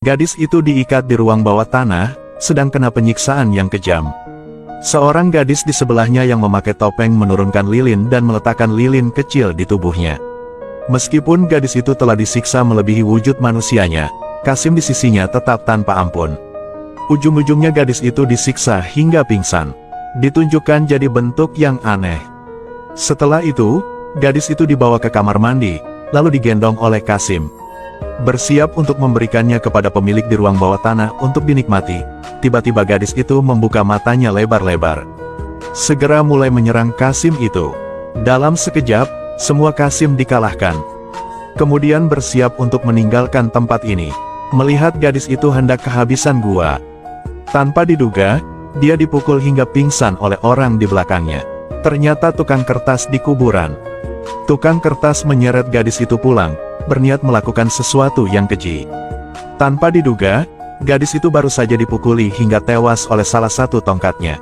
Gadis itu diikat di ruang bawah tanah, sedang kena penyiksaan yang kejam. Seorang gadis di sebelahnya yang memakai topeng menurunkan lilin dan meletakkan lilin kecil di tubuhnya. Meskipun gadis itu telah disiksa melebihi wujud manusianya, Qasim di sisinya tetap tanpa ampun. Ujung-ujungnya gadis itu disiksa hingga pingsan. Ditunjukkan jadi bentuk yang aneh. Setelah itu, gadis itu dibawa ke kamar mandi, lalu digendong oleh Qasim. Bersiap untuk memberikannya kepada pemilik di ruang bawah tanah untuk dinikmati, tiba-tiba gadis itu membuka matanya lebar-lebar. Segera mulai menyerang Qasim itu. Dalam sekejap, semua Qasim dikalahkan. Kemudian bersiap untuk meninggalkan tempat ini. Melihat gadis itu hendak kehabisan gua. Tanpa diduga, dia dipukul hingga pingsan oleh orang di belakangnya. Ternyata tukang kertas di kuburan. Tukang kertas menyeret gadis itu pulang, berniat melakukan sesuatu yang keji. Tanpa diduga, gadis itu baru saja dipukuli hingga tewas oleh salah satu tongkatnya.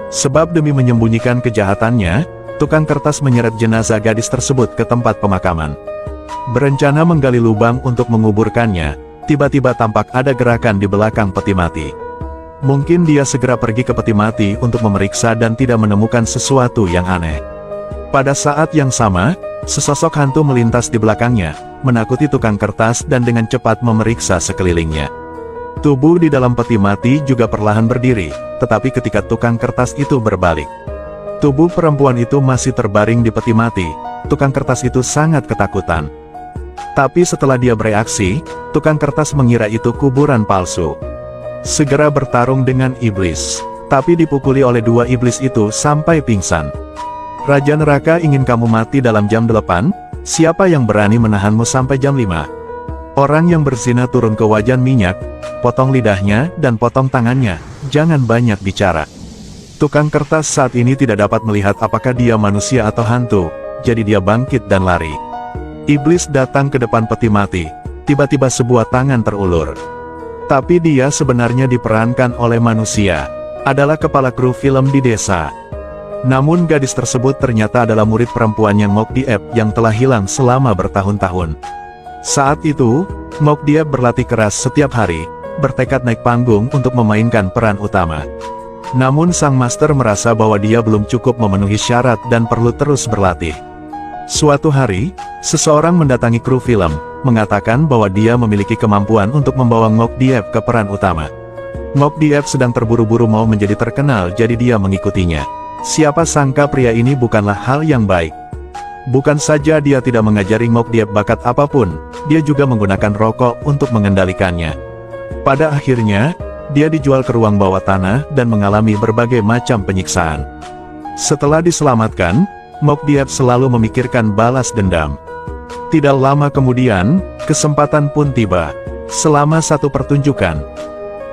Sebab demi menyembunyikan kejahatannya, tukang kertas menyeret jenazah gadis tersebut ke tempat pemakaman. Berencana menggali lubang untuk menguburkannya, tiba-tiba tampak ada gerakan di belakang peti mati. Mungkin dia segera pergi ke peti mati untuk memeriksa dan tidak menemukan sesuatu yang aneh. Pada saat yang sama, sesosok hantu melintas di belakangnya, menakuti tukang kertas dan dengan cepat memeriksa sekelilingnya. Tubuh di dalam peti mati juga perlahan berdiri, tetapi ketika tukang kertas itu berbalik, tubuh perempuan itu masih terbaring di peti mati. Tukang kertas itu sangat ketakutan. Tapi setelah dia bereaksi, tukang kertas mengira itu kuburan palsu. Segera bertarung dengan iblis, tapi dipukuli oleh dua iblis itu sampai pingsan. Raja neraka ingin kamu mati dalam jam 8, siapa yang berani menahanmu sampai jam 5? Orang yang berzina turun ke wajan minyak, potong lidahnya dan potong tangannya, jangan banyak bicara. Tukang kertas saat ini tidak dapat melihat apakah dia manusia atau hantu, jadi dia bangkit dan lari. Iblis datang ke depan peti mati, tiba-tiba sebuah tangan terulur. Tapi dia sebenarnya diperankan oleh manusia, adalah kepala kru film di desa. Namun gadis tersebut ternyata adalah murid perempuannya Mok Diep yang telah hilang selama bertahun-tahun. Saat itu, Mok Diep berlatih keras setiap hari, bertekad naik panggung untuk memainkan peran utama. Namun sang master merasa bahwa dia belum cukup memenuhi syarat dan perlu terus berlatih. Suatu hari, seseorang mendatangi kru film, mengatakan bahwa dia memiliki kemampuan untuk membawa Mok Diep ke peran utama. Mok Diep sedang terburu-buru mau menjadi terkenal, jadi dia mengikutinya. Siapa sangka pria ini bukanlah hal yang baik. Bukan saja dia tidak mengajari Mok Diep bakat apapun, dia juga menggunakan rokok untuk mengendalikannya. Pada akhirnya, dia dijual ke ruang bawah tanah dan mengalami berbagai macam penyiksaan. Setelah diselamatkan, Mok Diep selalu memikirkan balas dendam. Tidak lama kemudian, kesempatan pun tiba. Selama satu pertunjukan,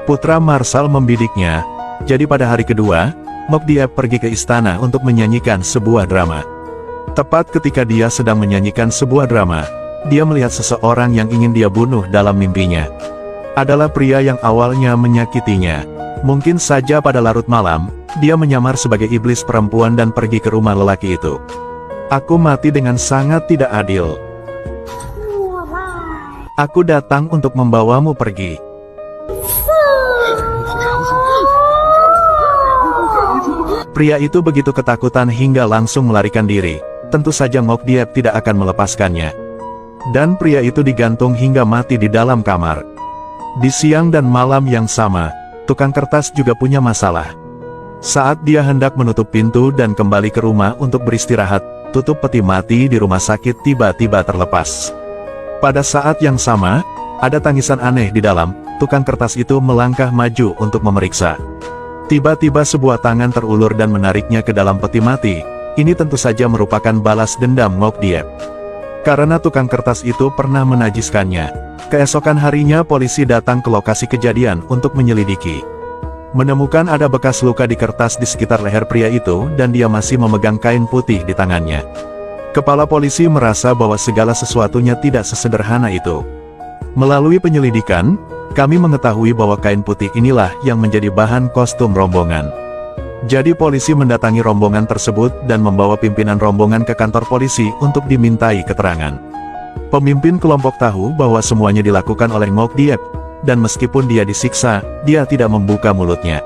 putra Marsal membidiknya. Jadi pada hari kedua, Mok Diep pergi ke istana untuk menyanyikan sebuah drama. Tepat ketika dia sedang menyanyikan sebuah drama, dia melihat seseorang yang ingin dia bunuh dalam mimpinya. Adalah pria yang awalnya menyakitinya. Mungkin saja pada larut malam, dia menyamar sebagai iblis perempuan dan pergi ke rumah lelaki itu. Aku mati dengan sangat tidak adil. Aku datang untuk membawamu pergi. Pria itu begitu ketakutan hingga langsung melarikan diri. Tentu saja Mok Diep tidak akan melepaskannya. Dan pria itu digantung hingga mati di dalam kamar. Di siang dan malam yang sama, tukang kertas juga punya masalah. Saat dia hendak menutup pintu dan kembali ke rumah untuk beristirahat, tutup peti mati di rumah sakit tiba-tiba terlepas. Pada saat yang sama, ada tangisan aneh di dalam. Tukang kertas itu melangkah maju untuk memeriksa. Tiba-tiba sebuah tangan terulur dan menariknya ke dalam peti mati. Ini tentu saja merupakan balas dendam Mok Diep. Karena tukang kertas itu pernah menajiskannya. Keesokan harinya polisi datang ke lokasi kejadian untuk menyelidiki. Menemukan ada bekas luka di kertas di sekitar leher pria itu dan dia masih memegang kain putih di tangannya. Kepala polisi merasa bahwa segala sesuatunya tidak sesederhana itu. Melalui penyelidikan, kami mengetahui bahwa kain putih inilah yang menjadi bahan kostum rombongan. Jadi polisi mendatangi rombongan tersebut dan membawa pimpinan rombongan ke kantor polisi untuk dimintai keterangan. Pemimpin kelompok tahu bahwa semuanya dilakukan oleh Mok Diep. dan meskipun dia disiksa, dia tidak membuka mulutnya.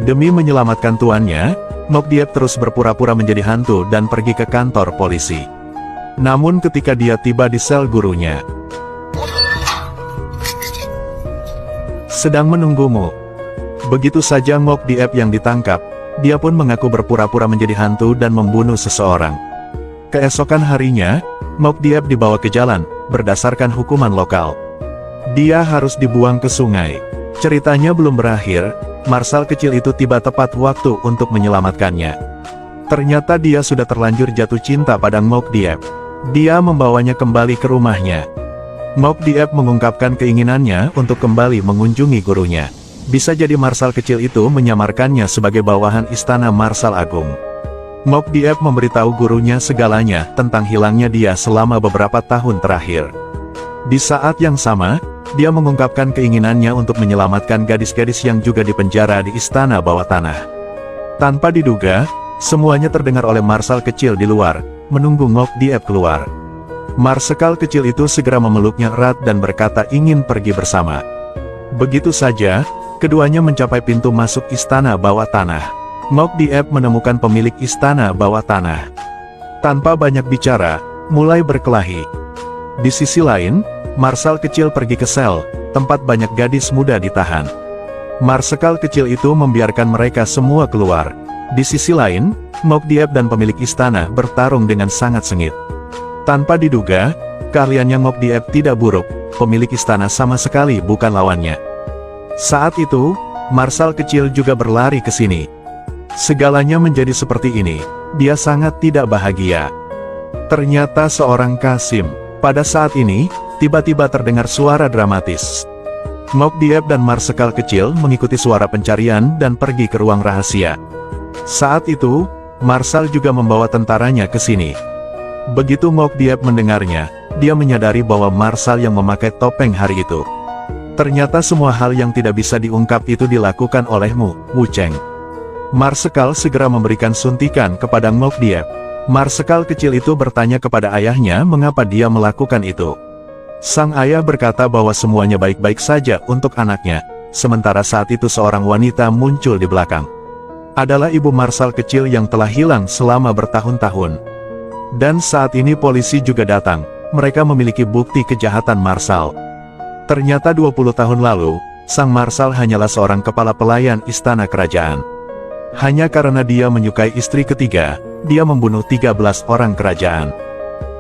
Demi menyelamatkan tuannya, Mok Diep terus berpura-pura menjadi hantu dan pergi ke kantor polisi. Namun ketika dia tiba di sel gurunya, sedang menunggumu. Begitu saja Mok Diep yang ditangkap, dia pun mengaku berpura-pura menjadi hantu dan membunuh seseorang. Keesokan harinya, Mok Diep dibawa ke jalan, berdasarkan hukuman lokal. Dia harus dibuang ke sungai. Ceritanya belum berakhir, Marshal kecil itu tiba tepat waktu untuk menyelamatkannya. Ternyata dia sudah terlanjur jatuh cinta pada Mok Diep. Dia membawanya kembali ke rumahnya. Mok Diep mengungkapkan keinginannya untuk kembali mengunjungi gurunya. Bisa jadi Marshal kecil itu menyamarkannya sebagai bawahan istana Marshal Agung. Mok Diep memberitahu gurunya segalanya tentang hilangnya dia selama beberapa tahun terakhir. Di saat yang sama, dia mengungkapkan keinginannya untuk menyelamatkan gadis-gadis yang juga dipenjara di istana bawah tanah. Tanpa diduga, semuanya terdengar oleh Marshal kecil di luar, menunggu Mok Diep keluar. Marshal kecil itu segera memeluknya erat dan berkata ingin pergi bersama. Begitu saja, keduanya mencapai pintu masuk istana bawah tanah. Mok Diep menemukan pemilik istana bawah tanah. Tanpa banyak bicara, mulai berkelahi. Di sisi lain, Marshal kecil pergi ke sel, tempat banyak gadis muda ditahan. Marshal kecil itu membiarkan mereka semua keluar. Di sisi lain, Mok Diep dan pemilik istana bertarung dengan sangat sengit. Tanpa diduga, keahliannya Mok Diep tidak buruk, pemilik istana sama sekali bukan lawannya. Saat itu, Marshal kecil juga berlari ke sini. Segalanya menjadi seperti ini, dia sangat tidak bahagia. Ternyata seorang Kasim. Pada saat ini, tiba-tiba terdengar suara dramatis. Mok Diep dan Marshal kecil mengikuti suara pencarian dan pergi ke ruang rahasia. Saat itu, Marshal juga membawa tentaranya ke sini. Begitu Mok Diep mendengarnya, dia menyadari bahwa Marshal yang memakai topeng hari itu. Ternyata semua hal yang tidak bisa diungkap itu dilakukan olehmu, Wu Cheng. Marshal segera memberikan suntikan kepada Mok Diep. Marshal kecil itu bertanya kepada ayahnya mengapa dia melakukan itu. Sang ayah berkata bahwa semuanya baik-baik saja untuk anaknya, sementara saat itu seorang wanita muncul di belakang. Adalah ibu Marshal kecil yang telah hilang selama bertahun-tahun. Dan saat ini polisi juga datang, mereka memiliki bukti kejahatan Marshal. Ternyata 20 tahun lalu, sang Marshal hanyalah seorang kepala pelayan istana kerajaan. Hanya karena dia menyukai istri ketiga, dia membunuh 13 orang kerajaan.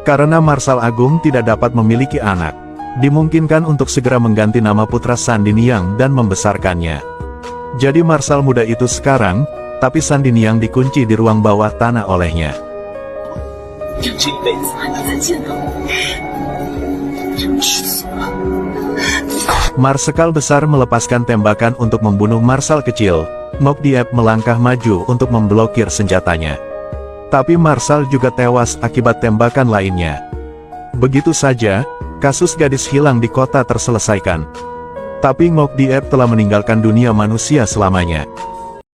Karena Marshal Agung tidak dapat memiliki anak, dimungkinkan untuk segera mengganti nama putra Sandiniang dan membesarkannya. Jadi Marshal muda itu sekarang, tapi Sandiniang dikunci di ruang bawah tanah olehnya. Marshal besar melepaskan tembakan untuk membunuh Marshal kecil. Mok Diep melangkah maju untuk memblokir senjatanya. Tapi Marshal juga tewas akibat tembakan lainnya. Begitu saja, kasus gadis hilang di kota terselesaikan. Tapi Mok Diep telah meninggalkan dunia manusia selamanya.